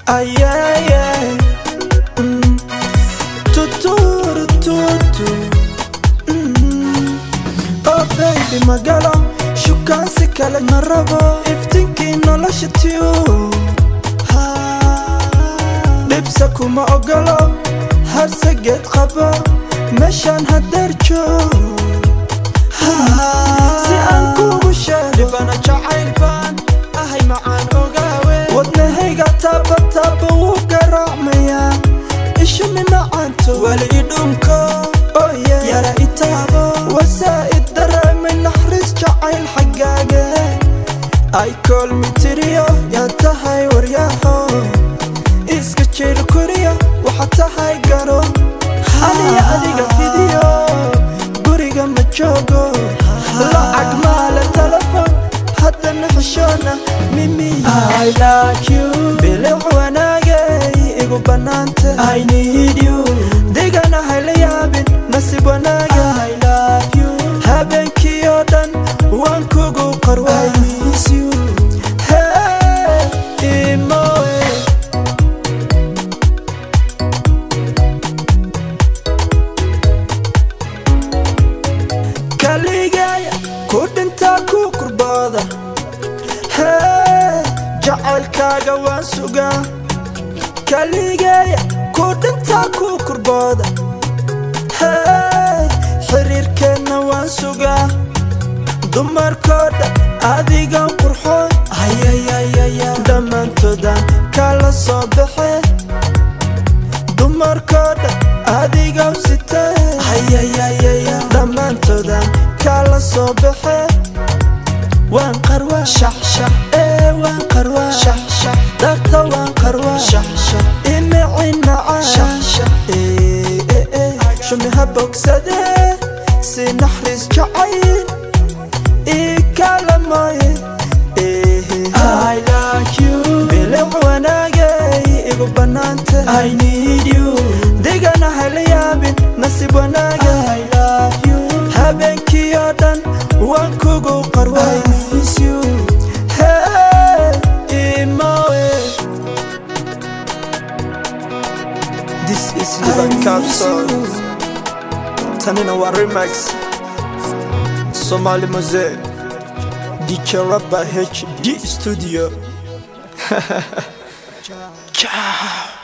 Ay ay ay tuturu tutu Oh baby magala shukaansi kale ma rabo iftinkii noloshatiyo dhibsa kuma ogolo harsageed qabo meeshaan hadeer joog si aan kugu sheego dhibana jacayl baan ahay macaan ogaawe wadnahayga taaba taaba wuu garaacmayaa isha minacanto wali idhunko yara itaabo wasaa'id dareemay naxariis jacayl xaggaaga ay koolmi tiriyo yaa tahay waryaho iska jeyl kuriyo waxa tahay garo aniya adiga fidiyo guriga ma joogo lacag maale telefon haddana xishoona mimi I like you bilic wanaagay igu banaanta I need you digana hayla yaabin nasib wanaaga I love you habeenkii oo dhan waan kugu qarwa I miss you hey imoe kaligaya ku dhintaa ku qurbooda hey jacaylkaaga waan sugaa kaligaya ku dhintaa ku qurbooda hey xiriirkeenna waan sugaa dumarkooda adigan qurxoon dhammaantoodaan kala soo baxe dumarkooda adigaw sitee dhammaantoodaan kala soo baxe waan qarwa waan qarwa darta waan qarwa imicin macaan shumiha bogsade si naxriis jacayl ikalamoye I like you bilic wanaagay igu banaanta I need you digana hayla yaabin nasib wanaaga I love you habeenkii oo dhan waan kugu qarwa I miss you hey imoe This is Liban Capsule Tanina wa remix Somali Mose DJ Rabba HD Studio Ciao